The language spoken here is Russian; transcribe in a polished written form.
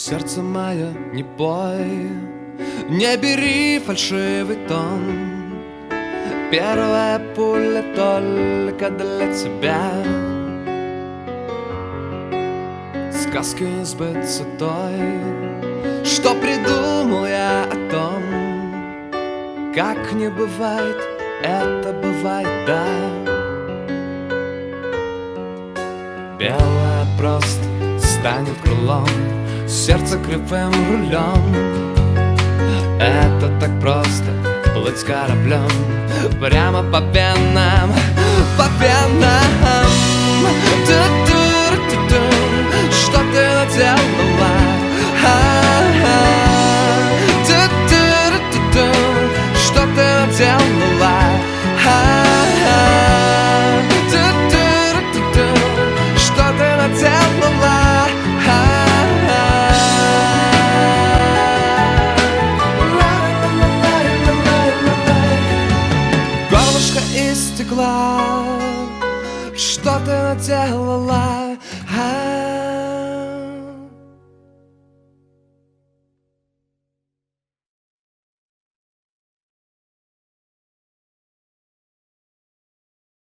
Сердце мое, не пой, не бери фальшивый тон. Первая пуля только для тебя. Сказки не сбыться той, что придумал я о том, как не бывает, это бывает, да. Белое просто станет крылом, сердце кривым рулем. Это так просто плыть кораблем прямо по венам, по венам. Ту-ту-ру-ту-ту. Что ты наделала? Ту-ту-ру-ту-ту. Что ты наделала? Ту-ту-ру-ту-ту. Что ты наделала? Горлышко из стекла. Что ты наделала?